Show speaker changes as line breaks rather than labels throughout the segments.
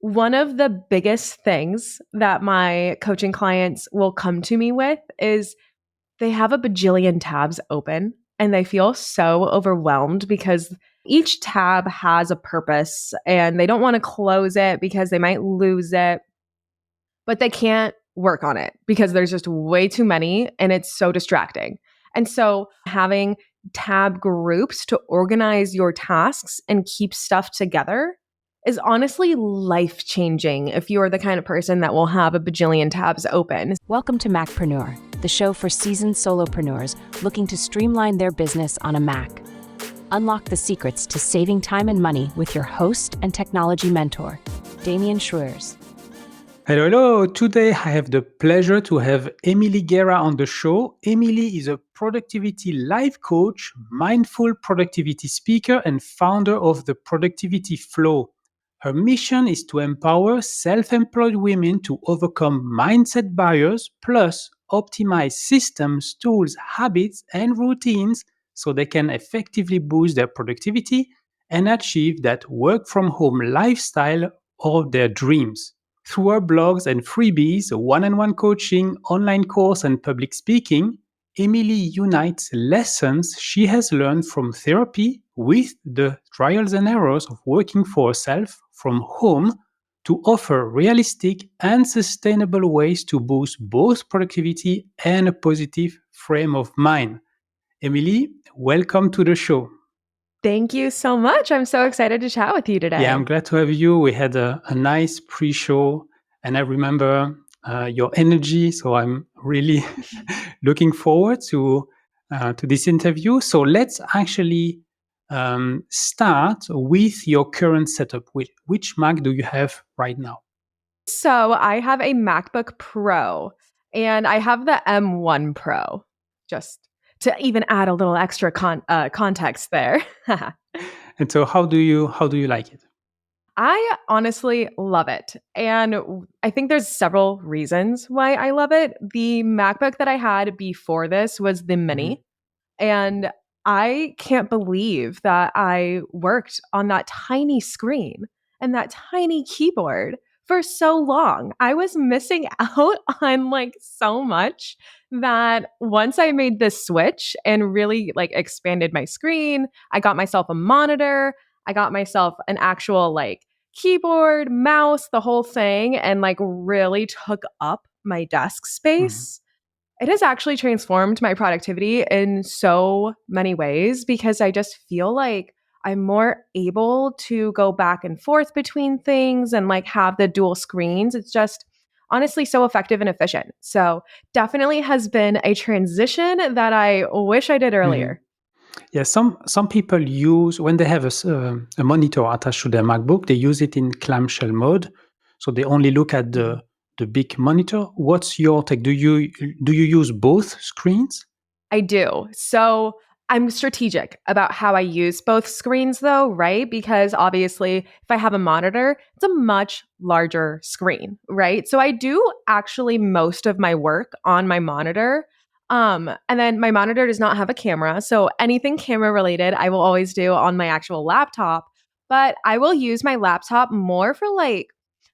One of the biggest things that my coaching clients will come to me with is they have a bajillion tabs open and they feel so overwhelmed because each tab has a purpose and they don't want to close it because they might lose it, but they can't work on it because there's just way too many and it's so distracting. And so having tab groups to organize your tasks and keep stuff together is honestly life changing if you're the kind of person that will have a bajillion tabs open.
Welcome to Macpreneur, the show for seasoned solopreneurs looking to streamline their business on a Mac. Unlock the secrets to saving time and money with your host and technology mentor, Damien Schroers.
Hello. Today I have the pleasure to have Emily Guerra on the show. Emily is a productivity life coach, mindful productivity speaker, and founder of the Productivity Flow. Her mission is to empower self-employed women to overcome mindset barriers, plus optimize systems, tools, habits, and routines so they can effectively boost their productivity and achieve that work-from-home lifestyle or their dreams. Through her blogs and freebies, one-on-one coaching, online course, and public speaking, Emily unites lessons she has learned from therapy with the trials and errors of working for herself from home to offer realistic and sustainable ways to boost both productivity and a positive frame of mind. Emily, welcome to the show.
Thank you so much. I'm so excited to chat with you today.
Yeah, I'm glad to have you. We had a nice pre-show, and I remember your energy. So I'm really looking forward to this interview. So let's actually start with your current setup. Which Mac do you have right now?
So I have a MacBook Pro and I have the M1 Pro, just to even add a little extra context there.
And so how do you like it?
I honestly love it. And I think there's several reasons why I love it. The MacBook that I had before this was the Mini. And I can't believe that I worked on that tiny screen and that tiny keyboard for so long. I was missing out on like so much that once I made this switch and really like expanded my screen, I got myself a monitor, I got myself an actual like keyboard, mouse, the whole thing, and like really took up my desk space. It has actually transformed my productivity in so many ways because I just feel like I'm more able to go back and forth between things and like have the dual screens. It's just honestly so effective and efficient. So definitely has been a transition that I wish I did earlier.
Yeah, some people use when they have a monitor attached to their MacBook, they use it in clamshell mode, so they only look at the big monitor. What's your take? Do you use both screens?
I do. So I'm strategic about how I use both screens, though, right? Because obviously, if I have a monitor, it's a much larger screen, right? So I do actually most of my work on my monitor. And then my monitor does not have a camera. So anything camera related, I will always do on my actual laptop. But I will use my laptop more for like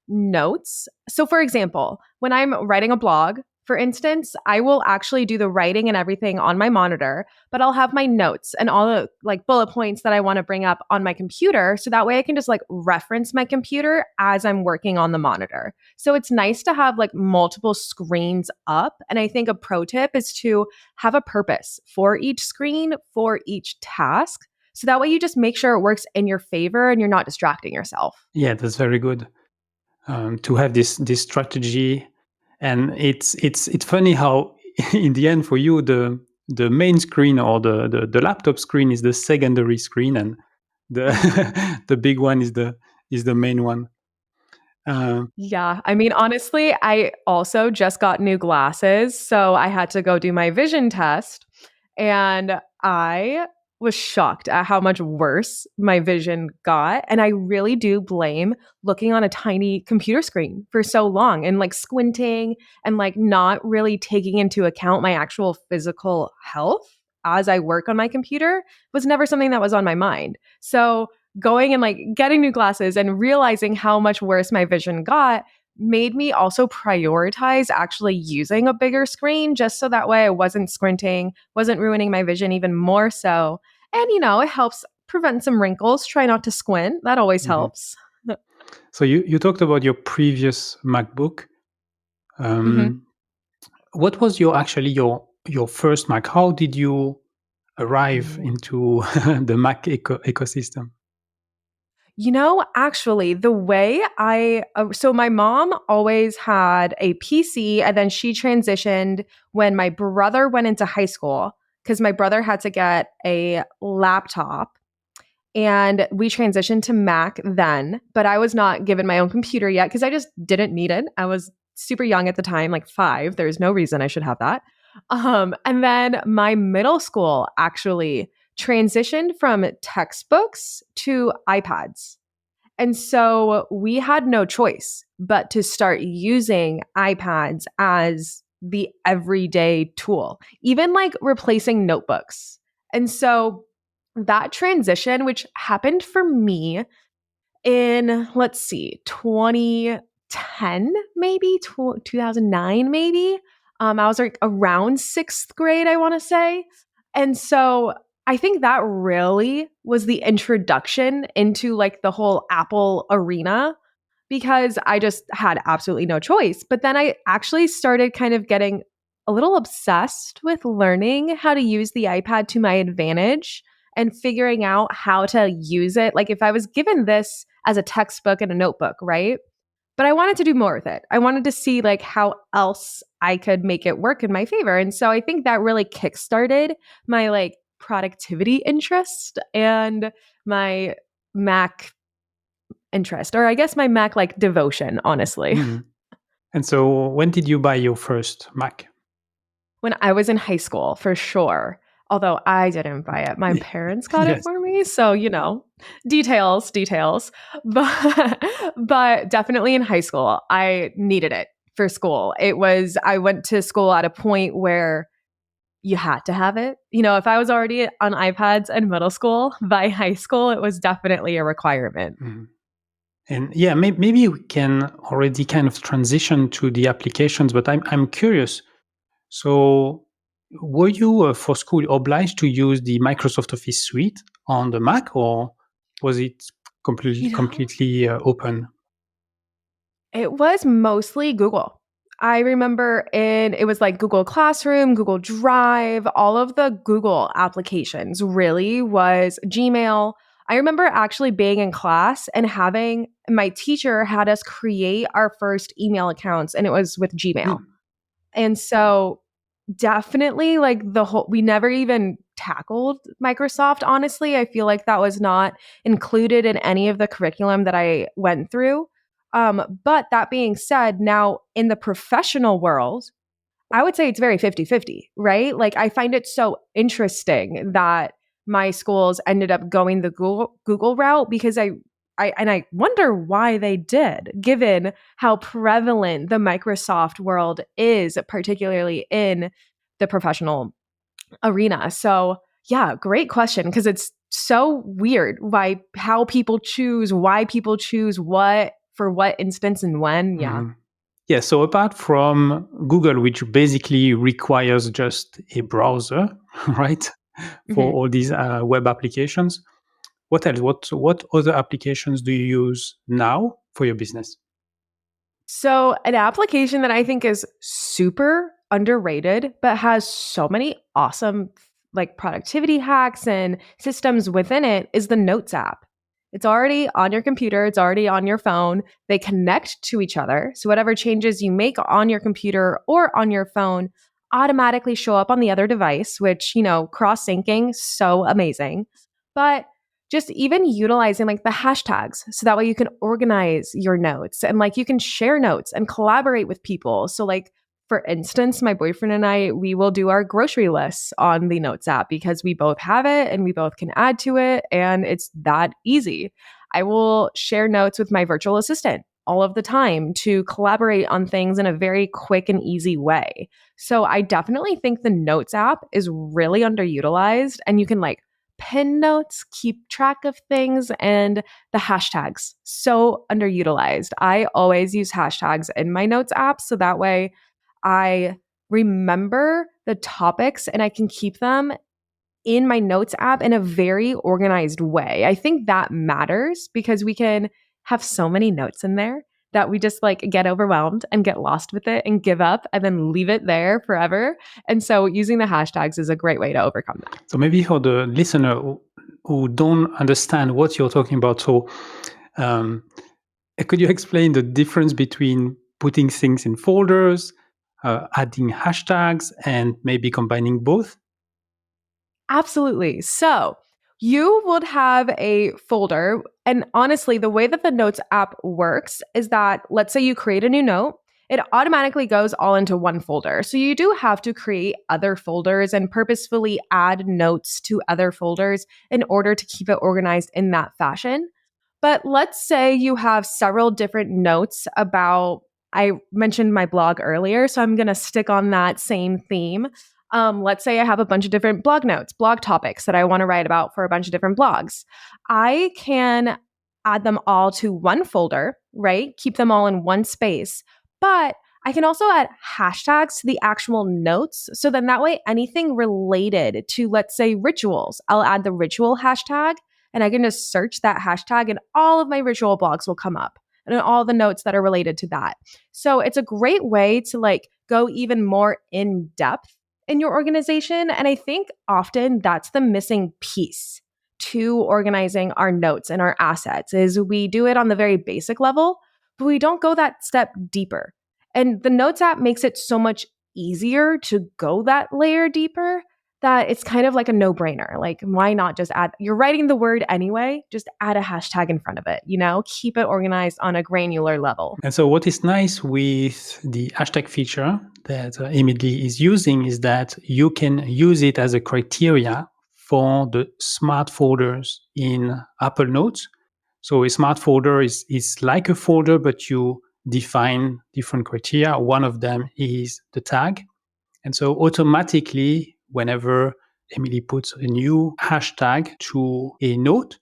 notes. So, for example, when I'm writing a blog, for instance, I will actually do the writing and everything on my monitor, but I'll have my notes and all the like bullet points that I want to bring up on my computer. So that way I can just like reference my computer as I'm working on the monitor. So it's nice to have like multiple screens up. And I think a pro tip is to have a purpose for each screen, for each task. So that way you just make sure it works in your favor and you're not distracting yourself.
Yeah, that's very good to have this strategy. And it's funny how in the end for you the main screen or the laptop screen is the secondary screen, and the the big one is the main one.
Yeah. I mean, honestly, I also just got new glasses. So I had to go do my vision test. And I was shocked at how much worse my vision got. And I really do blame looking on a tiny computer screen for so long and like squinting and like not really taking into account my actual physical health as I work on my computer was never something that was on my mind. So going and like getting new glasses and realizing how much worse my vision got made me also prioritize actually using a bigger screen just so that way I wasn't squinting, wasn't ruining my vision even more so. And, it helps prevent some wrinkles. Try not to squint. That always
Mhm.
helps.
So you talked about your previous MacBook.
Mhm.
What was your first Mac? How did you arrive
Ooh.
into the Mac ecosystem?
Actually, the way so my mom always had a PC and then she transitioned when my brother went into high school because my brother had to get a laptop and we transitioned to Mac then, but I was not given my own computer yet because I just didn't need it. I was super young at the time, like 5. There's no reason I should have that. And then my middle school actually transitioned from textbooks to iPads. And so we had no choice but to start using iPads as the everyday tool, even like replacing notebooks. And so that transition, which happened for me in, let's see, 2010, maybe 2009, maybe. I was like around 6th grade, I want to say. And so I think that really was the introduction into like the whole Apple arena because I just had absolutely no choice. But then I actually started kind of getting a little obsessed with learning how to use the iPad to my advantage and figuring out how to use it. Like if I was given this as a textbook and a notebook, right? But I wanted to do more with it. I wanted to see like how else I could make it work in my favor. And so I think that really kickstarted my like productivity interest and my Mac interest, or I guess my Mac like devotion, honestly.
Mhm. And so when did you buy your first Mac?
When I was in high school, for sure. Although I didn't buy it. My parents got it
Yes.
for me. So, details. But definitely in high school, I needed it for school. I went to school at a point where you had to have it. If I was already on iPads in middle school, by high school, it was definitely a requirement.
Mhm. And yeah, maybe we can already kind of transition to the applications, but I'm curious. So, were you for school obliged to use the Microsoft Office suite on the Mac, or was it completely
You know,
completely open?
It was mostly Google. I remember it was like Google Classroom, Google Drive, all of the Google applications really was Gmail. I remember actually being in class and having my teacher had us create our first email accounts and it was with Gmail.
Mm,
And so definitely like we never even tackled Microsoft, honestly. I feel like that was not included in any of the curriculum that I went through. But that being said, now in the professional world, I would say it's very 50-50, right? Like I find it so interesting that my schools ended up going the Google route because I wonder why they did, given how prevalent the Microsoft world is, particularly in the professional arena. So, yeah, great question because it's so weird why people choose what for what instance and when. Yeah.
mhm. Yeah, so apart from Google, which basically requires just a browser, right, for
Mhm.
all these web applications, what else? What other applications do you use now for your business?
So, an application that I think is super underrated, but has so many awesome like productivity hacks and systems within it is the Notes app. It's already on your computer, it's already on your phone. They connect to each other. So, whatever changes you make on your computer or on your phone automatically show up on the other device, which, cross syncing, so amazing. But just even utilizing like the hashtags so that way you can organize your notes and like you can share notes and collaborate with people. So like for instance, my boyfriend and I, we will do our grocery lists on the Notes app because we both have it and we both can add to it and it's that easy. I will share notes with my virtual assistant all of the time to collaborate on things in a very quick and easy way. So I definitely think the Notes app is really underutilized and you can like pin notes, keep track of things, and the hashtags. So underutilized. I always use hashtags in my notes app so that way I remember the topics and I can keep them in my notes app in a very organized way. I think that matters because we can have so many notes in there that we just like get overwhelmed and get lost with it and give up and then leave it there forever. And so using the hashtags is a great way to overcome that.
So maybe for the listener who don't understand what you're talking about, so could you explain the difference between putting things in folders, adding hashtags, and maybe combining both?
Absolutely. So you would have a folder. And honestly, the way that the Notes app works is that let's say you create a new note, it automatically goes all into one folder. So you do have to create other folders and purposefully add notes to other folders in order to keep it organized in that fashion. But let's say you have several different notes about, I mentioned my blog earlier, so I'm going to stick on that same theme. Let's say I have a bunch of different blog notes, blog topics that I want to write about for a bunch of different blogs. I can add them all to one folder, right? Keep them all in one space. But I can also add hashtags to the actual notes. So then that way, anything related to, let's say, rituals, I'll add the ritual hashtag and I can just search that hashtag and all of my ritual blogs will come up and all the notes that are related to that. So it's a great way to like go even more in depth in your organization. And I think often that's the missing piece to organizing our notes and our assets is we do it on the very basic level, but we don't go that step deeper. And the Notes app makes it so much easier to go that layer deeper that it's kind of like a no-brainer. Like, why not just add, you're writing the word anyway, just add a hashtag in front of it, keep it organized on a granular level.
And so what is nice with the hashtag feature that Emily is using is that you can use it as a criteria for the smart folders in Apple Notes. So a smart folder is like a folder, but you define different criteria. One of them is the tag. And so automatically, whenever Emily puts a new hashtag to a note,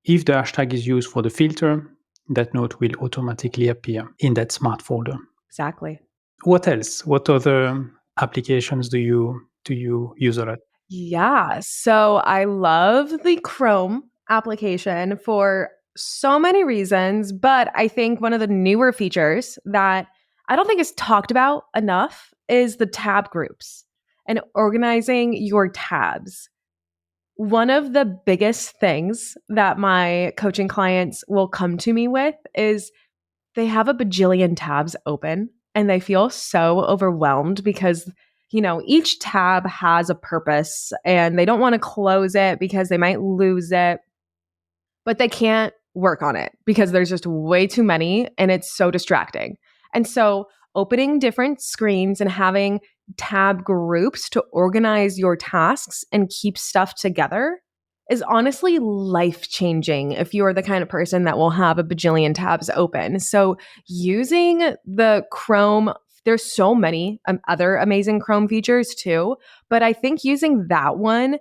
if the hashtag is used for the filter, that note will automatically appear in that smart folder.
Exactly.
What else? What other applications do you use a lot?
Yeah. So I love the Chrome application for so many reasons, but I think one of the newer features that I don't think is talked about enough is the tab groups and organizing your tabs. One of the biggest things that my coaching clients will come to me with is they have a bajillion tabs open and they feel so overwhelmed because each tab has a purpose and they don't want to close it because they might lose it, but they can't work on it because there's just way too many and it's so distracting. And so opening different screens and having tab groups to organize your tasks and keep stuff together is honestly life-changing if you're the kind of person that will have a bajillion tabs open. So using the Chrome, there's so many other amazing Chrome features too, but I think using that one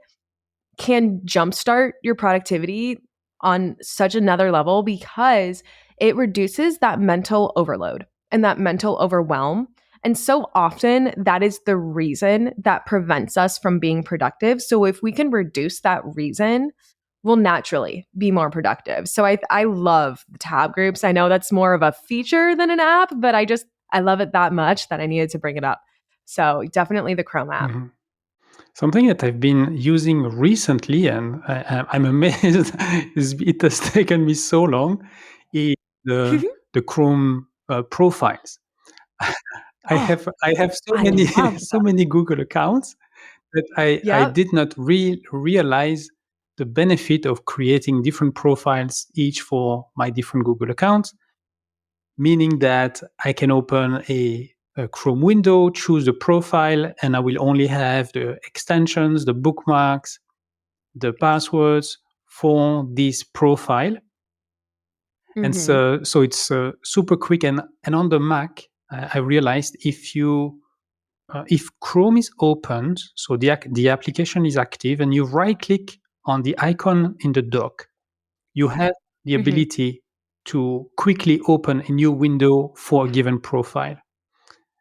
can jumpstart your productivity on such another level because it reduces that mental overload and that mental overwhelm. And so often that is the reason that prevents us from being productive. So if we can reduce that reason, we'll naturally be more productive. So I love the tab groups. I know that's more of a feature than an app, but I love it that much that I needed to bring it up. So definitely the Chrome app.
Mm-hmm. Something that I've been using recently, and I'm amazed it has taken me so long, is the Chrome profiles. I have so
I
many
love
so many Google accounts that I
Yep.
did not realize the benefit of creating different profiles each for my different Google accounts, meaning that I can open a Chrome window, choose the profile, and I will only have the extensions, the bookmarks, the passwords for this profile. And
Mm-hmm.
so it's super quick. And on the Mac, I realized if Chrome is opened, so the application is active, and you right click on the icon in the dock, you have the
Mhm.
ability to quickly open a new window for a given profile.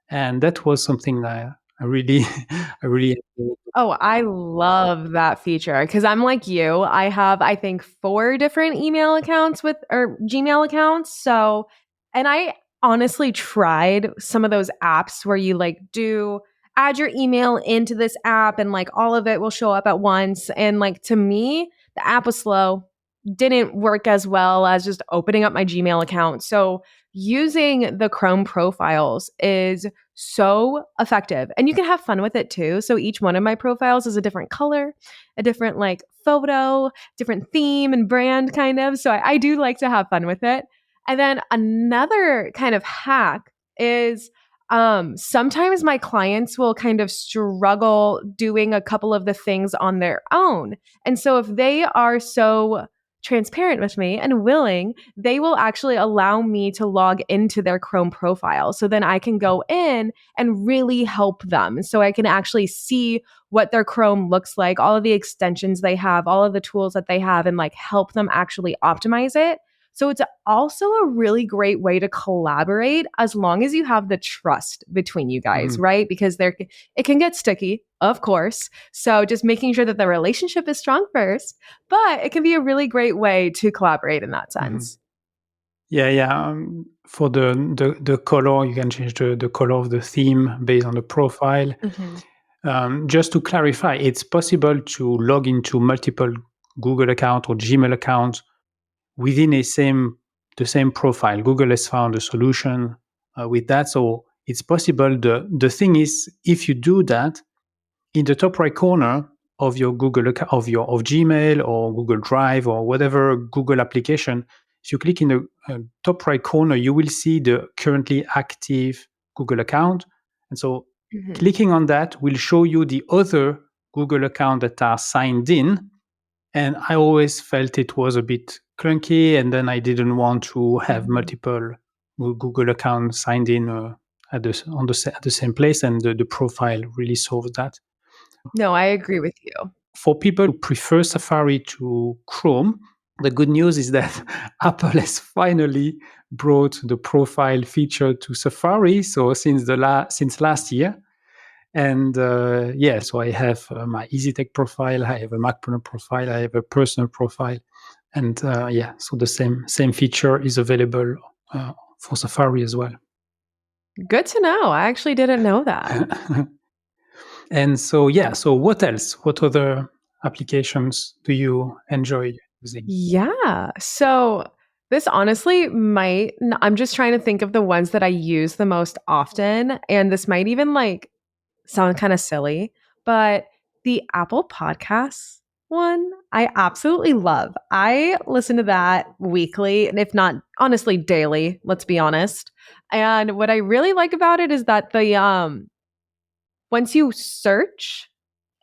And that was something that I really, I really enjoyed.
Oh, I love that feature because I'm like you. I have, I think, 4 different email accounts with or Gmail accounts. So, and I honestly tried some of those apps where you like do add your email into this app and like all of it will show up at once. And like to me, the app was slow, didn't work as well as just opening up my Gmail account. So, using the Chrome profiles is so effective. And you can have fun with it too. So each one of my profiles is a different color, a different like photo, different theme and brand kind of. So I do like to have fun with it. And then another kind of hack is sometimes my clients will kind of struggle doing a couple of the things on their own. And so if they are so transparent with me and willing, they will actually allow me to log into their Chrome profile. So then I can go in and really help them. So I can actually see what their Chrome looks like, all of the extensions they have, all of the tools that they have, and like help them actually optimize it. So it's also a really great way to collaborate as long as you have the trust between you guys,
Mhm,
right? Because it can get sticky, of course. So just making sure that the relationship is strong first, but it can be a really great way to collaborate in that
mhm.
sense.
Yeah, yeah. For the color, you can change the color of the theme based on the profile.
Mhm.
Just to clarify, it's possible to log into multiple Google account or Gmail accounts within the same profile. Google has found a solution with that, so it's possible. The thing is, if you do that, in the top right corner of your Google account, of Gmail or Google Drive or whatever Google application, if you click in the top right corner, you will see the currently active Google account, and so
Mhm.
clicking on that will show you the other Google account that are signed in. And I always felt it was a bit clunky, and then I didn't want to have
Mhm.
multiple Google accounts signed in at the same place, and the profile really solves that.
No, I agree with you.
For people who prefer Safari to Chrome, the good news is that Apple has finally brought the profile feature to Safari. So since last year, and yeah, so I have my EasyTech profile, I have a Macpreneur profile, I have a personal profile, and yeah, so the same feature is available for Safari as well.
Good to know. I actually didn't know that.
And so yeah, so what else? What other applications do you enjoy using?
Yeah. So this honestly I'm just trying to think of the ones that I use the most often. And this might even like sound kind of silly, but the Apple Podcasts one, I absolutely love. I listen to that weekly, and if not honestly daily, let's be honest. And what I really like about it is that the once you search,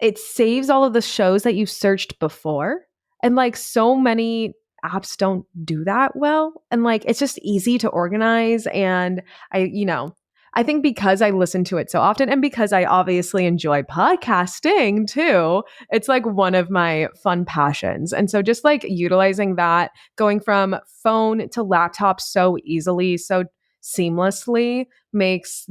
it saves all of the shows that you searched before. And like so many apps don't do that well. And like it's just easy to organize. And I think because I listen to it so often and because I obviously enjoy podcasting too, it's like one of my fun passions. And so just like utilizing that, going from phone to laptop so easily, so seamlessly makes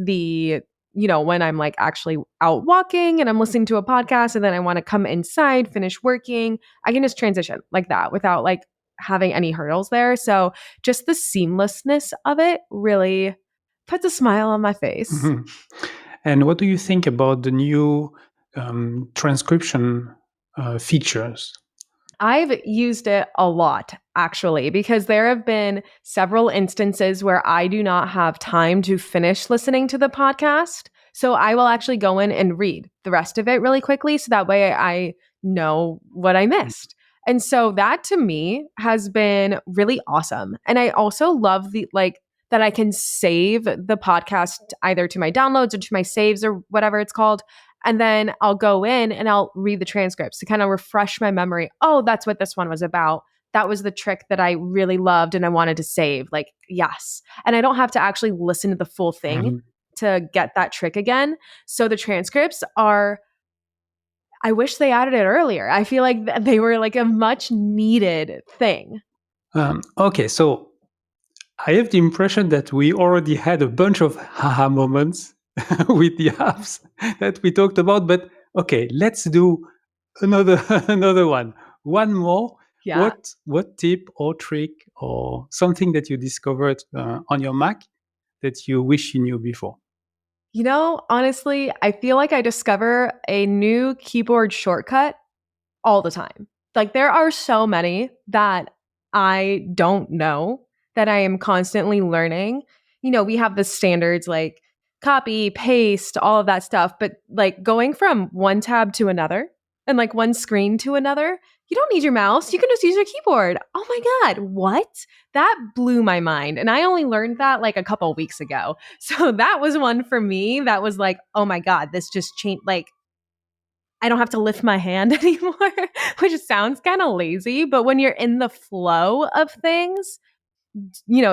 when I'm like actually out walking and I'm listening to a podcast and then I want to come inside, finish working, I can just transition like that without like having any hurdles there. So just the seamlessness of it really puts a smile on my face.
Mhm. And what do you think about the new transcription features?
I've used it a lot actually because there have been several instances where I do not have time to finish listening to the podcast. So I will actually go in and read the rest of it really quickly so that way I know what I missed. And so that to me has been really awesome. And I also love the like that I can save the podcast either to my downloads or to my saves or whatever it's called, and then I'll go in and I'll read the transcripts to kind of refresh my memory. Oh, that's what this one was about. That was the trick that I really loved and I wanted to save. Like, yes. And I don't have to actually listen to the full thing
Mhm.
to get that trick again. So the transcripts are I wish they added it earlier. I feel like they were like a much needed thing.
Okay, so I have the impression that we already had a bunch of haha moments with the apps that we talked about, but okay, let's do another another one. One more.
Yeah.
What tip or trick or something that you discovered on your Mac that you wish you knew before?
Honestly, I feel like I discover a new keyboard shortcut all the time. Like there are so many that I don't know that I am constantly learning. We have the standards like copy, paste, all of that stuff, but like going from one tab to another and like one screen to another, you don't need your mouse. You can just use your keyboard. Oh my God, what? That blew my mind. And I only learned that like a couple weeks ago. So that was one for me that was like, oh my God, this just changed. Like, I don't have to lift my hand anymore, which sounds kind of lazy, but when you're in the flow of things,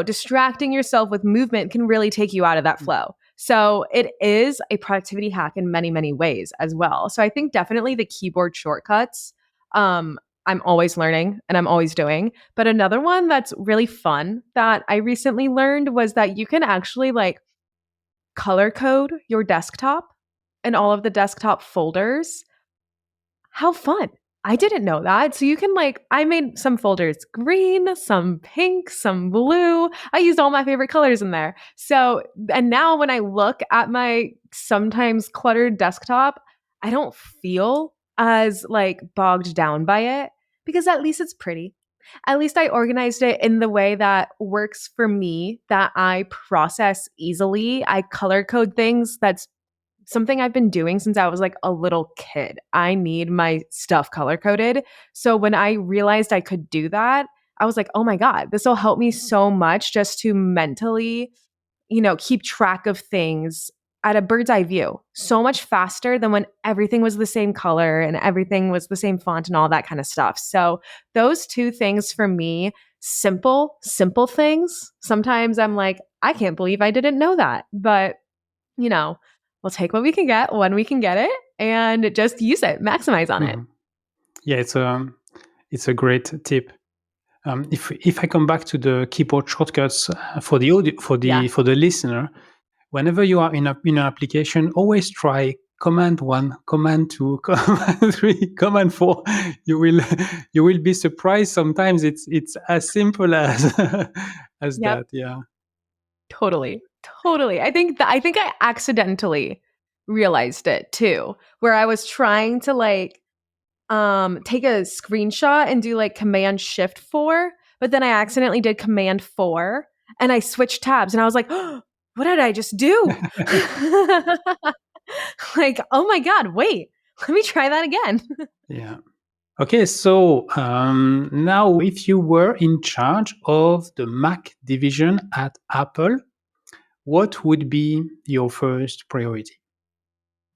distracting yourself with movement can really take you out of that flow. So it is a productivity hack in many, many ways as well. So I think definitely the keyboard shortcuts, I'm always learning and I'm always doing. But another one that's really fun that I recently learned was that you can actually like color code your desktop and all of the desktop folders. How fun. I didn't know that. So you can like, I made some folders green, some pink, some blue. I used all my favorite colors in there. So, and now when I look at my sometimes cluttered desktop, I don't feel as like bogged down by it because at least it's pretty. At least I organized it in the way that works for me, that I process easily. I color code things that's something I've been doing since I was like a little kid. I need my stuff color coded. So when I realized I could do that, I was like, oh my God, this will help me so much just to mentally, keep track of things at a bird's eye view so much faster than when everything was the same color and everything was the same font and all that kind of stuff. So those two things for me, simple things. Sometimes I'm like, I can't believe I didn't know that. But you know, we'll take what we can get when we can get it and just use it, maximize on it.
Mhm. Yeah, it's a great tip. If I come back to the keyboard shortcuts for the audio,
Yeah.
for the listener, whenever you are in an application, always try command 1, command 2, command 3, command 4. You will you will be surprised. Sometimes it's as simple as as
Yep.
that. Yeah.
Totally. Totally. I think I accidentally realized it too, where I was trying to like take a screenshot and do like command shift 4, but then I accidentally did command 4 and I switched tabs and I was like, oh, what did I just do? Like, oh my God, wait, let me try that again.
Yeah. Okay, so now if you were in charge of the Mac division at Apple, what would be your first priority?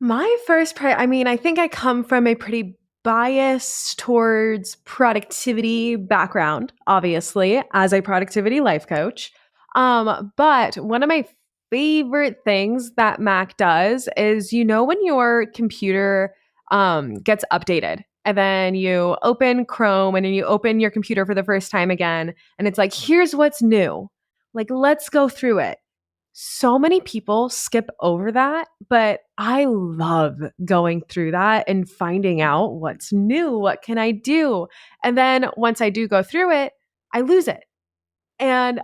My first I mean, I think I come from a pretty bias towards productivity background, obviously, as a productivity life coach. But one of my favorite things that Mac does is, when your computer gets updated and then you open Chrome and then you open your computer for the first time again, and it's like, here's what's new. Like, let's go through it. So many people skip over that, but I love going through that and finding out what's new, what can I do? And then once I do go through it, I lose it. And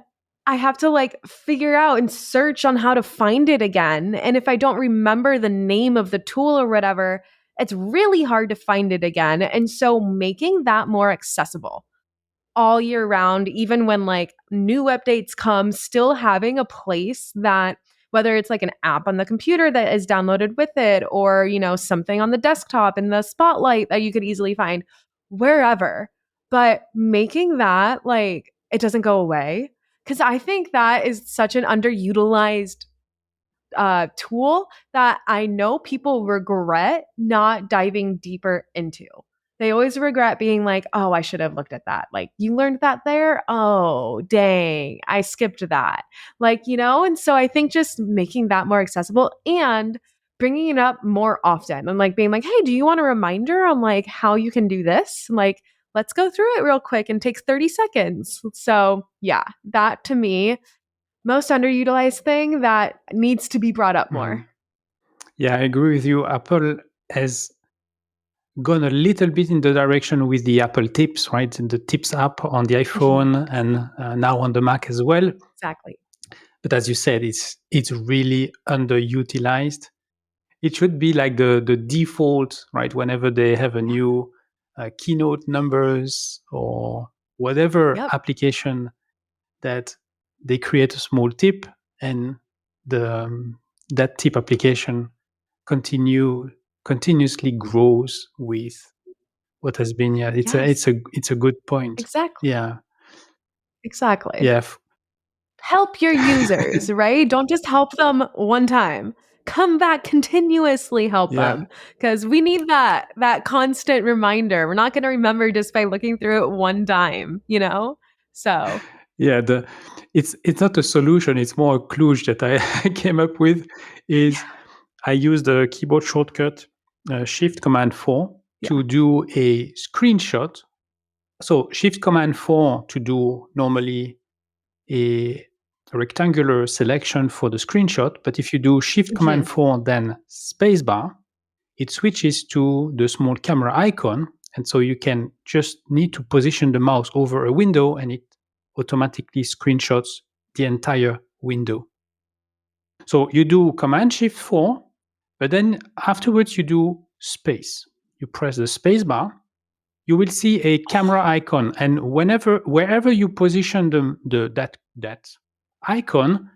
I have to like figure out and search on how to find it again. And if I don't remember the name of the tool or whatever, it's really hard to find it again. And so making that more accessible all year round, even when like new updates come, still having a place that whether it's like an app on the computer that is downloaded with it or, something on the desktop in the spotlight that you could easily find wherever, but making that like it doesn't go away. Cause I think that is such an underutilized tool that I know people regret not diving deeper into. They always regret being like, oh, I should have looked at that. Like, you learned that there? Oh, dang, I skipped that. Like, and so I think just making that more accessible and bringing it up more often and like being like, hey, do you want a reminder on like how you can do this? And like, let's go through it real quick and takes 30 seconds. So yeah, that to me, most underutilized thing that needs to be brought up more.
Yeah, I agree with you. Apple has gone a little bit in the direction with the Apple Tips, right? And the Tips app on the iPhone and now on the Mac as well.
Exactly.
But as you said, it's really underutilized. It should be like the default, right? Whenever they have a new keynote numbers or whatever application that they create a small tip and that tip application continuously grows with what has been. Yeah, it's a good point.
Exactly.
Yeah.
Exactly.
Yeah.
Help your users, right? Don't just help them one time. Come back, continuously help them, because we need that constant reminder. We're not going to remember just by looking through it one time, you know? So
yeah, it's not a solution. It's more a kludge that I came up with. Is I use the keyboard shortcut Shift Command 4 to do a screenshot. So Shift Command 4 to do normally a rectangular selection for the screenshot. But if you do Shift Command 4, then spacebar, it switches to the small camera icon. And so you can just need to position the mouse over a window and it automatically screenshots the entire window. So you do Command Shift 4, but then afterwards you do space. You press the space bar. You will see a camera icon, and wherever you position that icon,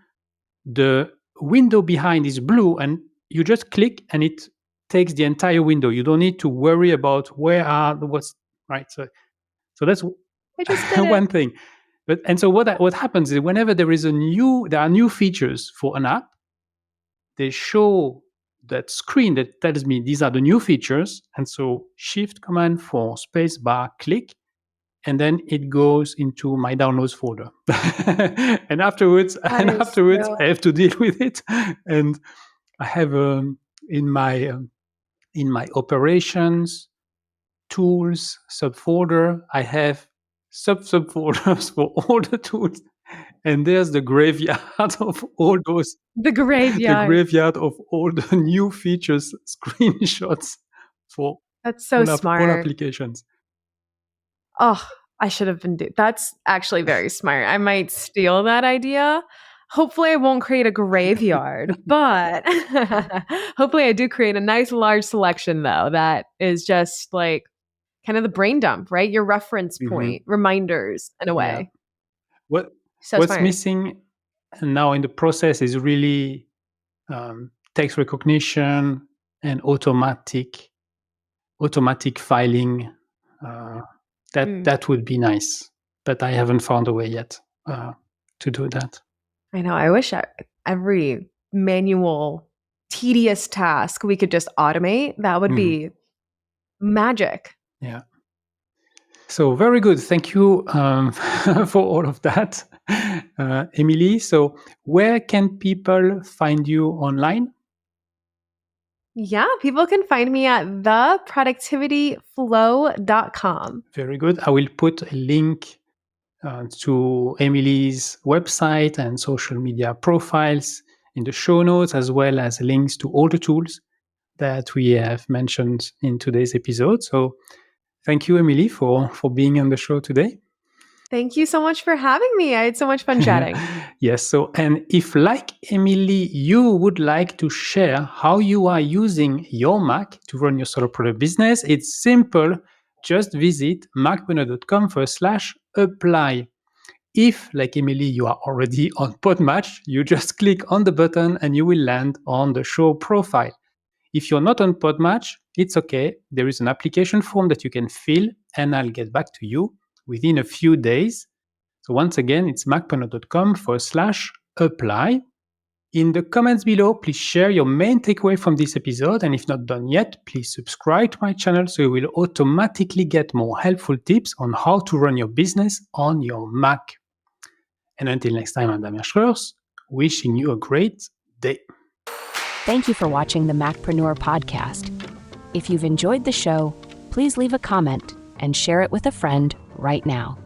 the window behind is blue, and you just click, and it takes the entire window. You don't need to worry about what's right. So that's
I just did
one thing. But so what happens is whenever there are new features for an app, they show that screen that tells me these are the new features. And so Shift Command 4 space bar click, and then it goes into my downloads folder. and afterwards I have to deal with it. And I have in my operations tools subfolder, I have subfolders for all the tools. And there's the graveyard of all those.
The graveyard.
The graveyard of all the new features, screenshots for
that's so smart.
All applications.
Oh, I should have been that's actually very smart. I might steal that idea. Hopefully I won't create a graveyard, but hopefully I do create a nice large selection though that is just like kind of the brain dump, right? Your reference point, reminders in a way.
Yeah. What's missing now in the process is really text recognition and automatic filing. That would be nice, but I haven't found a way yet to do that.
I know. I wish every manual, tedious task we could just automate. That would be magic.
Yeah. So very good. Thank you for all of that, Emily. So where can people find you online?
Yeah, people can find me at theproductivityflow.com.
Very good. I will put a link to Emily's website and social media profiles in the show notes, as well as links to all the tools that we have mentioned in today's episode. So thank you, Emily, for being on the show today.
Thank you so much for having me. I had so much fun chatting.
Yes. So, and if like Emily, you would like to share how you are using your Mac to run your solopreneur business, it's simple. Just visit macpreneur.com/apply. If, like Emily, you are already on Podmatch, you just click on the button and you will land on the show profile. If you're not on Podmatch, it's okay. There is an application form that you can fill, and I'll get back to you within a few days. So once again, it's macpreneur.com/apply. In the comments below, please share your main takeaway from this episode. And if not done yet, please subscribe to my channel so you will automatically get more helpful tips on how to run your business on your Mac. And until next time, I'm Damien Schreurs, wishing you a great day.
Thank you for watching the Macpreneur podcast. If you've enjoyed the show, please leave a comment and share it with a friend right now.